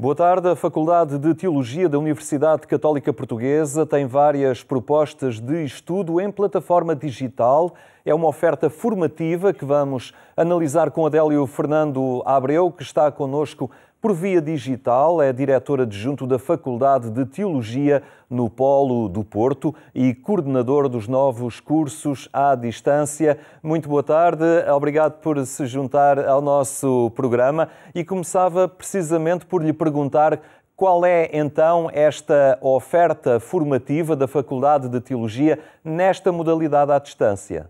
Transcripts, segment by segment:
Boa tarde. A Faculdade de Teologia da Universidade Católica Portuguesa tem várias propostas de estudo em plataforma digital. É uma oferta formativa que vamos analisar com Adélio Fernando Abreu, que está connosco por via digital. É diretor adjunto da Faculdade de Teologia no Polo do Porto e coordenador dos novos cursos à distância. Muito boa tarde. Obrigado por se juntar ao nosso programa e começava precisamente por lhe perguntar qual é, então, esta oferta formativa da Faculdade de Teologia nesta modalidade à distância?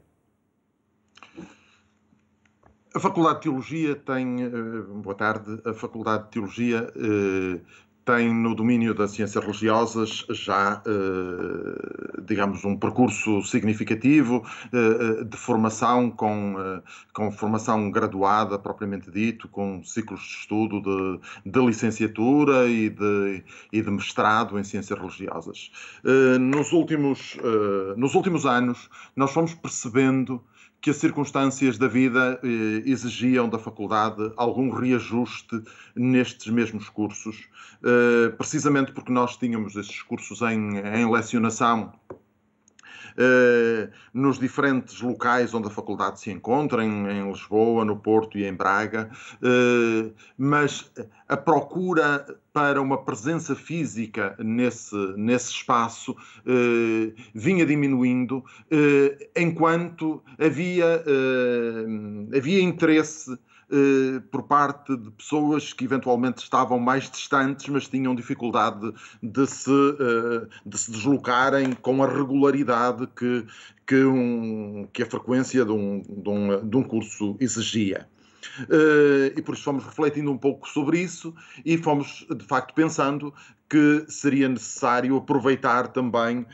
A Faculdade de Teologia tem, boa tarde, a Faculdade de Teologia tem no domínio das ciências religiosas já, digamos, um percurso significativo de formação com formação graduada, propriamente dito, com ciclos de estudo de licenciatura e de mestrado em ciências religiosas. Nos últimos anos, nós fomos percebendo que as circunstâncias da vida exigiam da faculdade algum reajuste nestes mesmos cursos, precisamente porque nós tínhamos estes cursos em lecionação nos diferentes locais onde a faculdade se encontra, em Lisboa, no Porto e em Braga, mas a procura para uma presença física nesse espaço vinha diminuindo, enquanto havia interesse por parte de pessoas que eventualmente estavam mais distantes, mas tinham dificuldade de se deslocarem com a regularidade que a frequência de um curso exigia. E por isso fomos refletindo um pouco sobre isso e fomos, de facto, pensando que seria necessário aproveitar também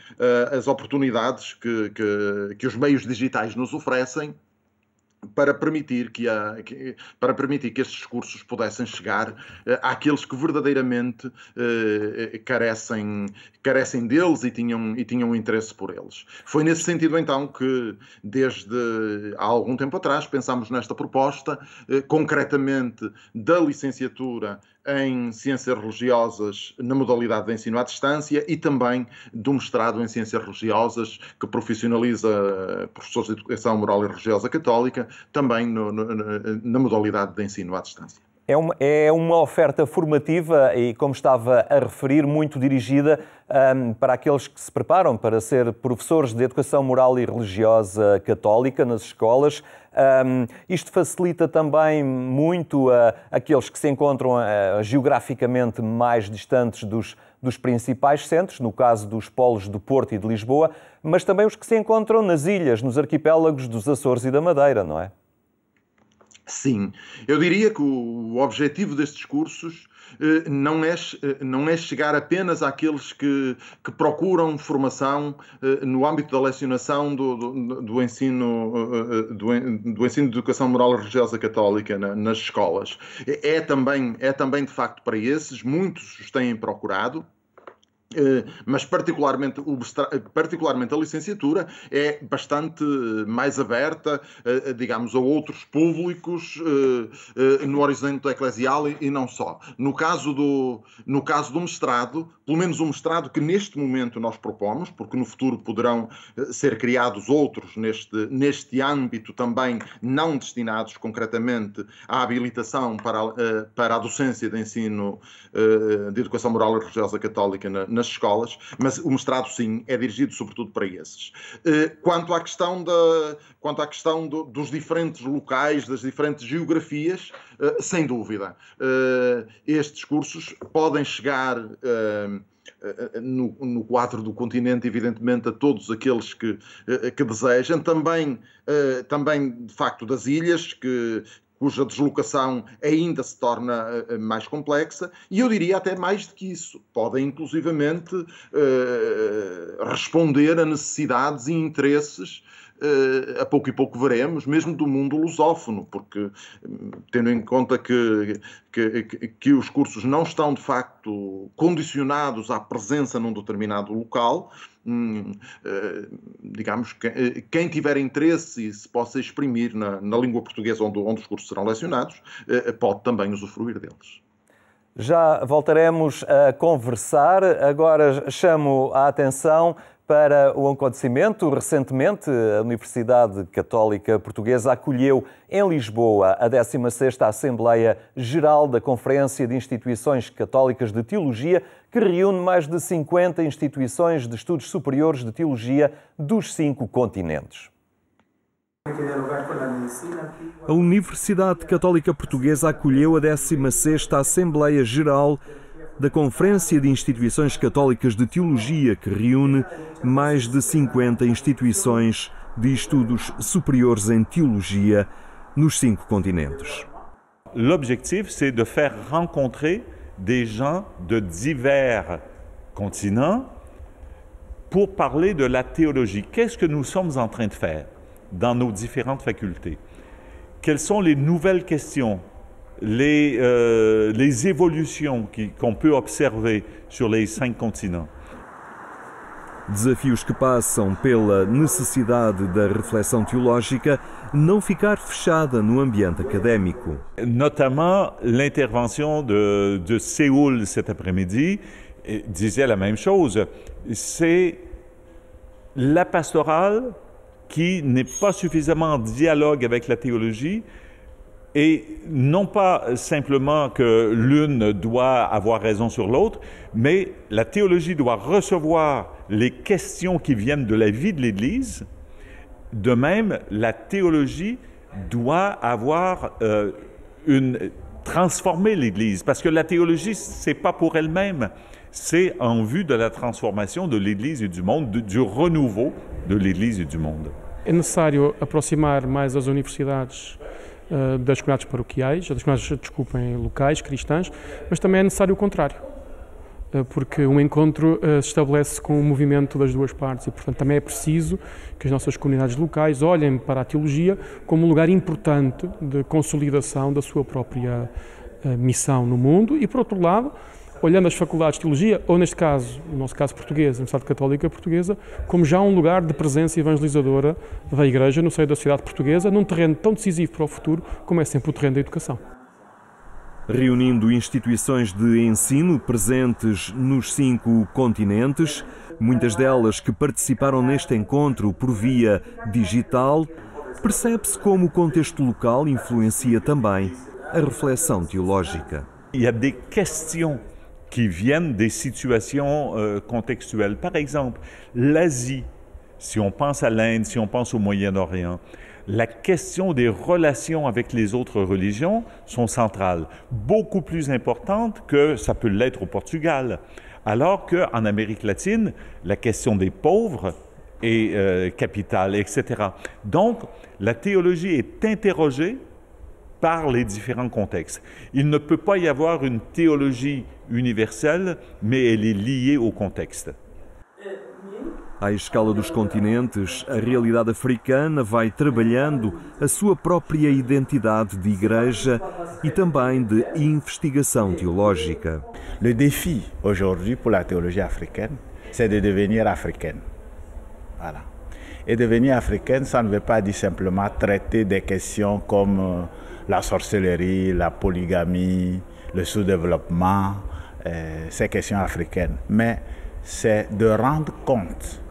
as oportunidades que os meios digitais nos oferecem para permitir que estes cursos pudessem chegar àqueles que verdadeiramente carecem deles e tinham interesse por eles. Foi nesse sentido, então, que desde há algum tempo atrás pensámos nesta proposta, concretamente da licenciatura em Ciências Religiosas na modalidade de ensino à distância e também do mestrado em Ciências Religiosas, que profissionaliza professores de Educação Moral e Religiosa Católica, também na modalidade de ensino à distância. É uma oferta formativa e, como estava a referir, muito dirigida para aqueles que se preparam para ser professores de Educação Moral e Religiosa Católica nas escolas. Isto facilita também muito aqueles que se encontram geograficamente mais distantes dos principais centros, no caso dos polos do Porto e de Lisboa, mas também os que se encontram nas ilhas, nos arquipélagos dos Açores e da Madeira, não é? Sim, eu diria que o objetivo destes cursos não é chegar apenas àqueles que procuram formação no âmbito da lecionação do ensino de Educação Moral e Religiosa Católica nas escolas. É também, de facto, para esses, muitos os têm procurado. Mas particularmente a licenciatura é bastante mais aberta, digamos, a outros públicos no horizonte eclesial e não só. No caso do mestrado, pelo menos o mestrado que neste momento nós propomos, porque no futuro poderão ser criados outros neste âmbito também não destinados concretamente à habilitação para a docência de ensino de Educação Moral e Religiosa Católica nas escolas, mas o mestrado, sim, é dirigido sobretudo para esses. Quanto à questão dos diferentes locais, das diferentes geografias, sem dúvida, estes cursos podem chegar no quadro do continente, evidentemente, a todos aqueles que desejam, também, de facto, das ilhas, cuja deslocação ainda se torna mais complexa, e eu diria até mais do que isso. Podem, inclusivamente, responder a necessidades e interesses, a pouco e pouco veremos, mesmo do mundo lusófono, porque, tendo em conta que os cursos não estão, de facto, condicionados à presença num determinado local, digamos, quem tiver interesse e se possa exprimir na língua portuguesa onde os cursos serão lecionados, pode também usufruir deles. Já voltaremos a conversar. Agora chamo a atenção para um acontecimento. Recentemente, a Universidade Católica Portuguesa acolheu em Lisboa a 16ª Assembleia Geral da Conferência de Instituições Católicas de Teologia, que reúne mais de 50 instituições de estudos superiores de teologia dos 5 continentes. A Universidade Católica Portuguesa acolheu a 16ª Assembleia Geral da Conferência de Instituições Católicas de Teologia, que reúne mais de 50 instituições de estudos superiores em teologia nos 5 continentes. L'objectif, c'est de faire rencontrer des gens de divers continents pour parler de la théologie. Qu'est-ce que nous sommes en train de faire dans nos différentes facultés? Quelles sont les nouvelles questions, les évolutions qu'on peut observer sur les 5 continents? Desafios que passam pela necessidade da reflexão teológica não ficar fechada no ambiente académico. Notamment, l'intervention de Séoul cet après-midi disait la même chose. C'est la pastorale qui n'est pas suffisamment en dialogue avec la théologie, et non pas simplement que l'une doit avoir raison sur l'autre, mais la théologie doit recevoir les questions qui viennent de la vie de l'Église. De même, la théologie doit avoir transformer l'Église, parce que la théologie, c'est pas pour elle-même, c'est en vue de la transformation de l'Église et du monde, du renouveau de l'Église et du monde. É necessário aproximar mais as universidades das comunidades paroquiais, das comunidades, locais, cristãs, mas também é necessário o contrário, porque um encontro se estabelece com o movimento das duas partes e, portanto, também é preciso que as nossas comunidades locais olhem para a teologia como um lugar importante de consolidação da sua própria missão no mundo e, por outro lado, olhando as faculdades de teologia, ou neste caso, no nosso caso português, a Universidade Católica Portuguesa, como já um lugar de presença evangelizadora da Igreja no seio da sociedade portuguesa, num terreno tão decisivo para o futuro como é sempre o terreno da educação. Reunindo instituições de ensino presentes nos 5 continentes, muitas delas que participaram neste encontro por via digital, percebe-se como o contexto local influencia também a reflexão teológica. Il y a des questions qui viennent des situations contextuelles. Par exemple, l'Asie, si on pense à l'Inde, si on pense au Moyen-Orient, la question des relations avec les autres religions sont centrales, beaucoup plus importantes que ça peut l'être au Portugal. Alors qu'en Amérique latine, la question des pauvres est capitale, etc. Donc, la théologie est interrogée par les différents contextes. Il ne peut pas y avoir une théologie universelle, mais elle est liée au contexte. À escala dos continentes, a realidade africana vai trabalhando a sua própria identidade de igreja e também de investigação teológica. Le défi aujourd'hui pour la théologie africaine, c'est de devenir africaine. Voilà. Et devenir africaine, ça ne veut pas dire simplement traiter des questions comme la sorcellerie, la polygamie, le sous-développement, ces questions africaines. Mais c'est de rendre compte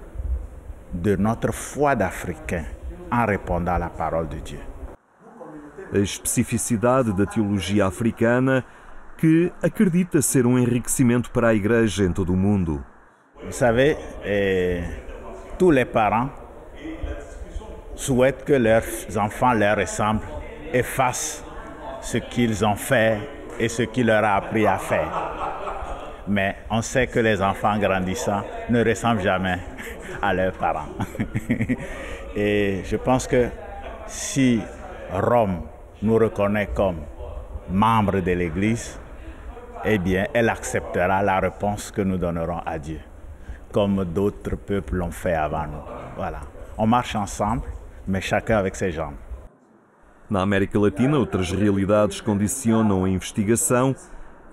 de notre foi d'Africain en répondant à la parole de Dieu. A especificidade da teologia africana que acredita ser um enriquecimento para a Igreja em todo o mundo. Vous savez, tous les parents souhaitent que leurs enfants leur ressemblent et fassent ce qu'ils ont fait et ce qu'il leur a appris à faire. Mais on sait que les enfants grandissant ne ressemblent jamais à leurs parents. Et je pense que si Rome nous reconnaît comme membres de l'Église, eh bien, elle acceptera la réponse que nous donnerons à Dieu, comme d'autres peuples l'ont fait avant nous. Voilà. On marche ensemble, mais chacun avec ses jambes. Na América Latina, outras realidades condicionam a investigação,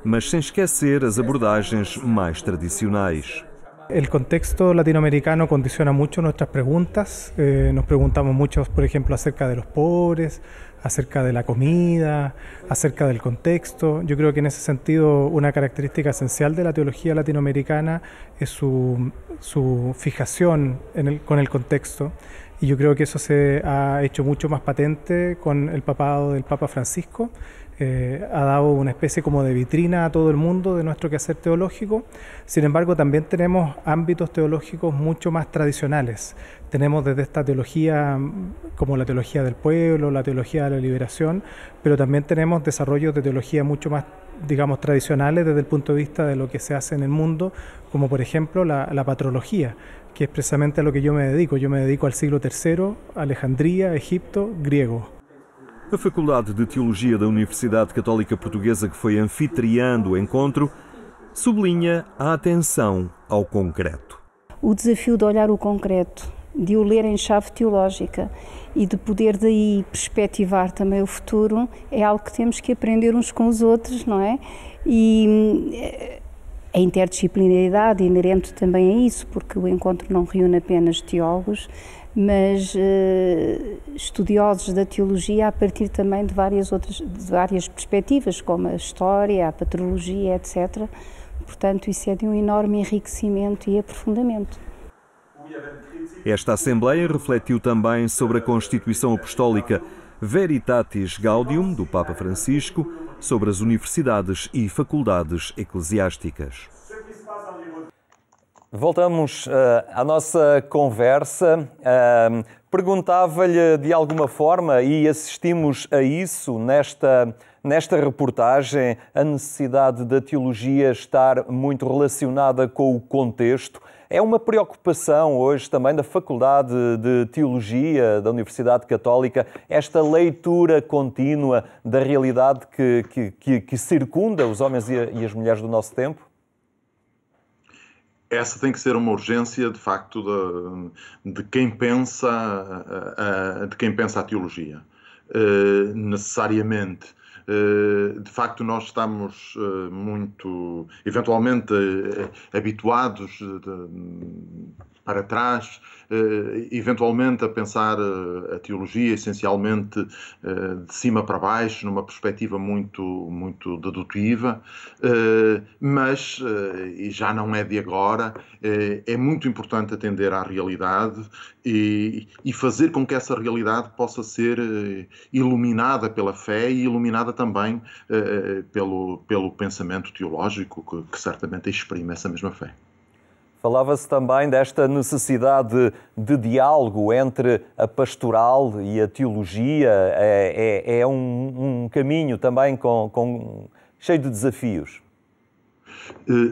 mas sem esquecer as abordagens mais tradicionais. El contexto latinoamericano condiciona mucho nuestras preguntas. Nos preguntamos mucho, por ejemplo, acerca de los pobres, acerca de la comida, acerca del contexto. Yo creo que en ese sentido una característica esencial de la teología latinoamericana es su fijación con el contexto. Y yo creo que eso se ha hecho mucho más patente con el papado del Papa Francisco. Ha dado una especie como de vitrina a todo el mundo de nuestro quehacer teológico. Sin embargo, también tenemos ámbitos teológicos mucho más tradicionales. Tenemos desde esta teología como la teología del pueblo, la teología de la liberación, pero también tenemos desarrollos de teología mucho más, digamos, tradicionales desde el punto de vista de lo que se hace en el mundo, como por ejemplo la patrología, que es precisamente a lo que yo me dedico. Yo me dedico al siglo III, Alejandría, Egipto, griego. A Faculdade de Teologia da Universidade Católica Portuguesa, que foi anfitriã do encontro, sublinha a atenção ao concreto. O desafio de olhar o concreto, de o ler em chave teológica e de poder daí perspectivar também o futuro, é algo que temos que aprender uns com os outros, não é? E a interdisciplinaridade inerente também a isso, porque o encontro não reúne apenas teólogos, mas estudiosos da teologia a partir também de várias perspectivas, como a história, a patrologia, etc. Portanto, isso é de um enorme enriquecimento e aprofundamento. Esta Assembleia refletiu também sobre a Constituição Apostólica Veritatis Gaudium, do Papa Francisco, sobre as universidades e faculdades eclesiásticas. Voltamos à nossa conversa. Perguntava-lhe de alguma forma, e assistimos a isso nesta reportagem, a necessidade da teologia estar muito relacionada com o contexto. É uma preocupação hoje também da Faculdade de Teologia da Universidade Católica, esta leitura contínua da realidade que circunda os homens e as mulheres do nosso tempo? Essa tem que ser uma urgência, de facto, de quem pensa a teologia. Necessariamente. De facto, nós estamos muito, eventualmente, habituados para trás, eventualmente a pensar a teologia essencialmente de cima para baixo, numa perspectiva muito dedutiva, mas, e já não é de agora, é muito importante atender à realidade e fazer com que essa realidade possa ser iluminada pela fé e iluminada também pelo pensamento teológico que certamente exprime essa mesma fé. Falava-se também desta necessidade de diálogo entre a pastoral e a teologia. É um caminho também cheio de desafios.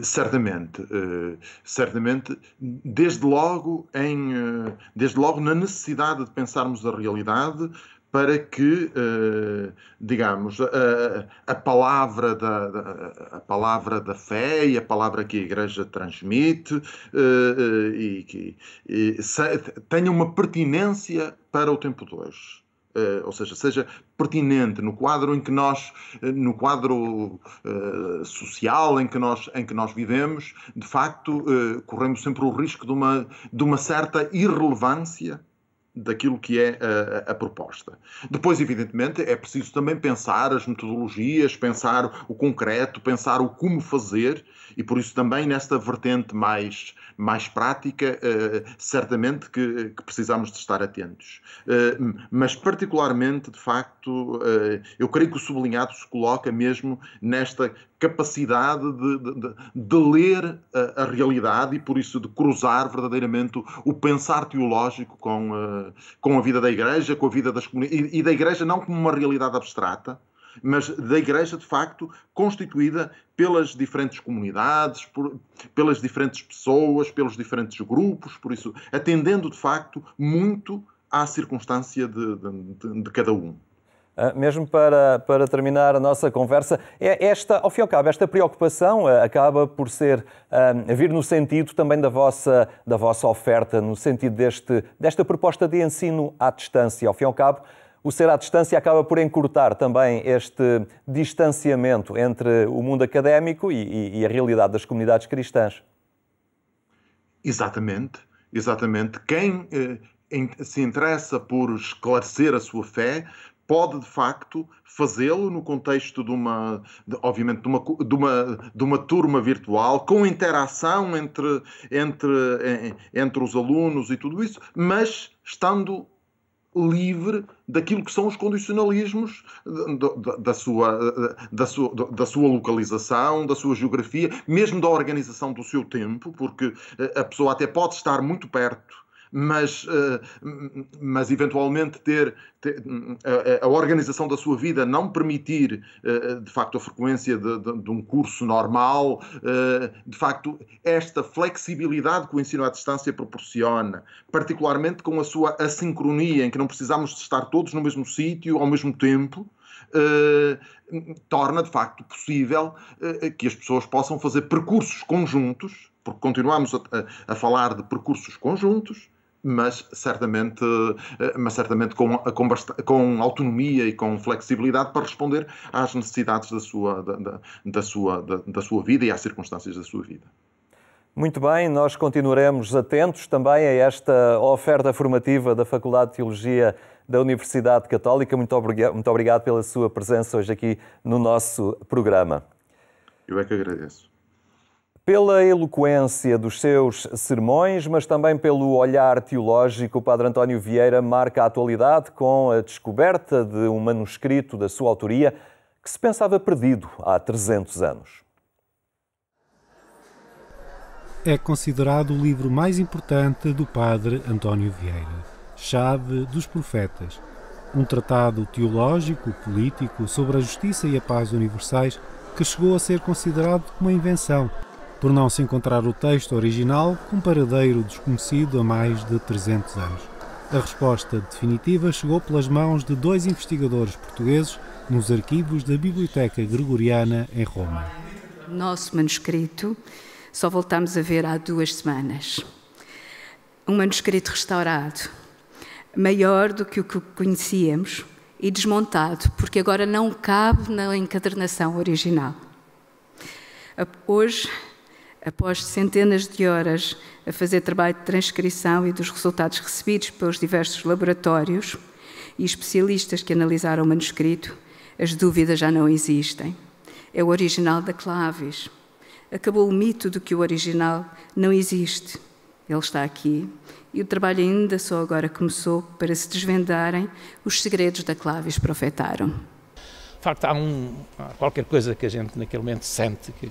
Certamente, desde logo na necessidade de pensarmos a realidade, para que, digamos, a palavra da fé e a palavra que a Igreja transmite tenha uma pertinência para o tempo de hoje. Ou seja pertinente no quadro social em que nós vivemos. De facto, corremos sempre o risco de uma certa irrelevância daquilo que é a proposta. Depois, evidentemente, é preciso também pensar as metodologias, pensar o concreto, pensar o como fazer, e por isso também nesta vertente mais prática, certamente que precisamos de estar atentos. Mas particularmente, de facto, eu creio que o sublinhado se coloca mesmo nesta capacidade de ler a realidade e, por isso, de cruzar verdadeiramente o pensar teológico com a vida da Igreja, com a vida das comunidades, e da Igreja não como uma realidade abstrata, mas da Igreja, de facto, constituída pelas diferentes comunidades, pelas diferentes pessoas, pelos diferentes grupos, por isso, atendendo, de facto, muito à circunstância de cada um. Mesmo para terminar a nossa conversa, ao fim e ao cabo, esta preocupação acaba por vir no sentido também da vossa oferta, no sentido desta proposta de ensino à distância. Ao fim e ao cabo, o ser à distância acaba por encurtar também este distanciamento entre o mundo académico e a realidade das comunidades cristãs. Exatamente. Quem se interessa por esclarecer a sua fé pode, de facto, fazê-lo no contexto obviamente, de uma turma virtual, com interação entre os alunos e tudo isso, mas estando livre daquilo que são os condicionalismos da sua localização, da sua geografia, mesmo da organização do seu tempo, porque a pessoa até pode estar muito perto, mas eventualmente ter a organização da sua vida não permitir, de facto, a frequência de um curso normal. De facto, esta flexibilidade que o ensino à distância proporciona, particularmente com a sua assincronia, em que não precisamos de estar todos no mesmo sítio ao mesmo tempo, torna, de facto, possível que as pessoas possam fazer percursos conjuntos, porque continuamos a falar de percursos conjuntos, mas certamente com autonomia e com flexibilidade para responder às necessidades da sua vida e às circunstâncias da sua vida. Muito bem, nós continuaremos atentos também a esta oferta formativa da Faculdade de Teologia da Universidade Católica. Muito obrigado pela sua presença hoje aqui no nosso programa. Eu é que agradeço. Pela eloquência dos seus sermões, mas também pelo olhar teológico, o Padre António Vieira marca a atualidade com a descoberta de um manuscrito da sua autoria que se pensava perdido há 300 anos. É considerado o livro mais importante do Padre António Vieira, Chave dos Profetas, um tratado teológico, político, sobre a justiça e a paz universais que chegou a ser considerado uma invenção, por não se encontrar o texto original com paradeiro desconhecido há mais de 300 anos. A resposta definitiva chegou pelas mãos de 2 investigadores portugueses nos arquivos da Biblioteca Gregoriana em Roma. Nosso manuscrito só voltámos a ver há 2 semanas. Um manuscrito restaurado, maior do que o que conhecíamos e desmontado, porque agora não cabe na encadernação original. Hoje, após centenas de horas a fazer trabalho de transcrição e dos resultados recebidos pelos diversos laboratórios e especialistas que analisaram o manuscrito, as dúvidas já não existem. É o original da Clavis. Acabou o mito de que o original não existe. Ele está aqui e o trabalho ainda só agora começou para se desvendarem os segredos da Clavis profetaram. De facto, há qualquer coisa que a gente naquele momento sente que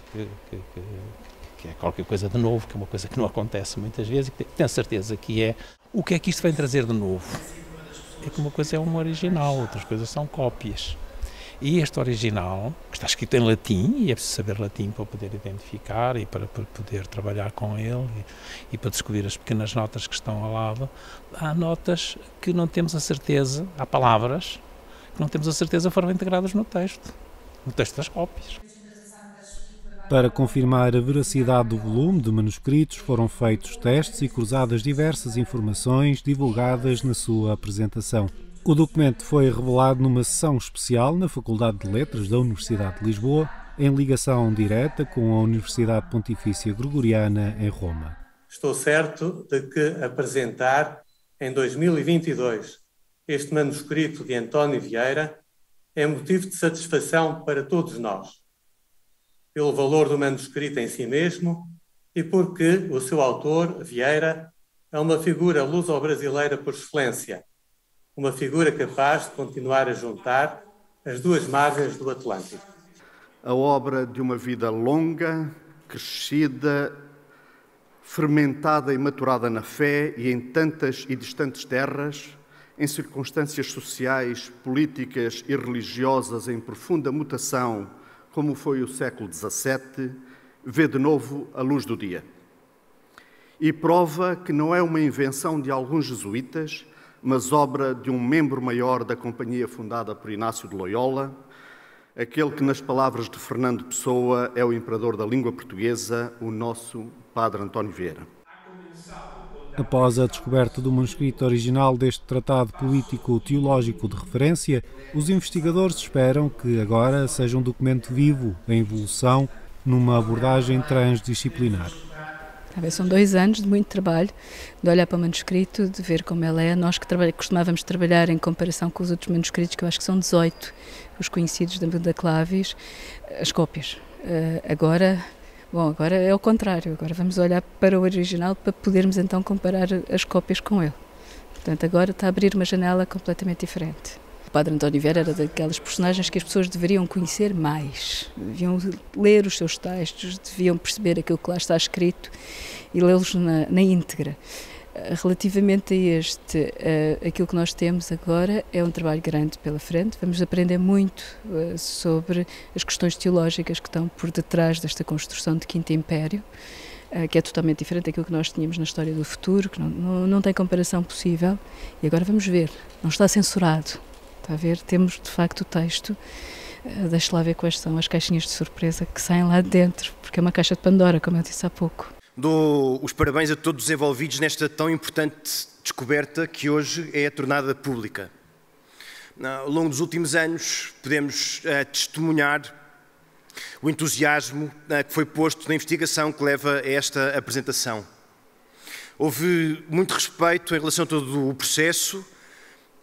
é qualquer coisa de novo, que é uma coisa que não acontece muitas vezes e que tenho certeza que é o que é que isto vem trazer de novo. É que uma coisa é um original, outras coisas são cópias. E este original, que está escrito em latim, e é preciso saber latim para poder identificar e para poder trabalhar com ele e para descobrir as pequenas notas que estão ao lado, há notas que não temos a certeza, há palavras que não temos a certeza foram integradas no texto das cópias. Para confirmar a veracidade do volume de manuscritos, foram feitos testes e cruzadas diversas informações divulgadas na sua apresentação. O documento foi revelado numa sessão especial na Faculdade de Letras da Universidade de Lisboa, em ligação direta com a Universidade Pontifícia Gregoriana em Roma. Estou certo de que apresentar em 2022 este manuscrito de António Vieira é motivo de satisfação para todos nós, pelo valor do manuscrito em si mesmo e porque o seu autor, Vieira, é uma figura luso-brasileira por excelência, uma figura capaz de continuar a juntar as 2 margens do Atlântico. A obra de uma vida longa, crescida, fermentada e maturada na fé e em tantas e distantes terras, em circunstâncias sociais, políticas e religiosas em profunda mutação, como foi o século XVII, vê de novo a luz do dia. E prova que não é uma invenção de alguns jesuítas, mas obra de um membro maior da companhia fundada por Inácio de Loyola, aquele que, nas palavras de Fernando Pessoa, é o imperador da língua portuguesa, o nosso Padre António Vieira. Após a descoberta do manuscrito original deste tratado político-teológico de referência, os investigadores esperam que agora seja um documento vivo, em evolução, numa abordagem transdisciplinar. São 2 anos de muito trabalho, de olhar para o manuscrito, de ver como ele é. Nós que costumávamos trabalhar em comparação com os outros manuscritos, que eu acho que são 18, os conhecidos da Clavis, as cópias. Agora é o contrário, agora vamos olhar para o original para podermos então comparar as cópias com ele. Portanto, agora está a abrir uma janela completamente diferente. O Padre António Vieira era daquelas personagens que as pessoas deveriam conhecer mais, deviam ler os seus textos, deviam perceber aquilo que lá está escrito e lê-los na íntegra. Relativamente a aquilo que nós temos agora, é um trabalho grande pela frente. Vamos aprender muito sobre as questões teológicas que estão por detrás desta construção de Quinto Império, que é totalmente diferente daquilo que nós tínhamos na História do Futuro, que não tem comparação possível. E agora vamos ver, não está censurado. Está a ver? Temos de facto o texto. Deixa lá ver quais são as caixinhas de surpresa que saem lá de dentro, porque é uma caixa de Pandora, como eu disse há pouco. Dou os parabéns a todos os envolvidos nesta tão importante descoberta que hoje é tornada pública. Ao longo dos últimos anos, podemos testemunhar o entusiasmo que foi posto na investigação que leva a esta apresentação. Houve muito respeito em relação a todo o processo,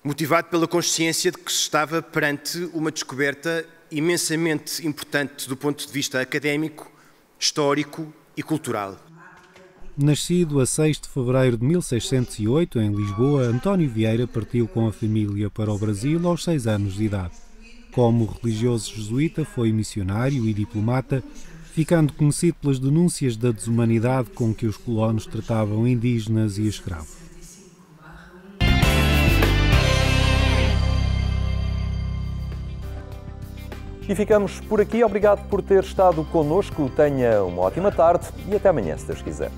motivado pela consciência de que se estava perante uma descoberta imensamente importante do ponto de vista académico, histórico e cultural. Nascido a 6 de fevereiro de 1608, em Lisboa, António Vieira partiu com a família para o Brasil aos 6 anos de idade. Como religioso jesuíta, foi missionário e diplomata, ficando conhecido pelas denúncias da desumanidade com que os colonos tratavam indígenas e escravos. E ficamos por aqui. Obrigado por ter estado connosco. Tenha uma ótima tarde e até amanhã, se Deus quiser.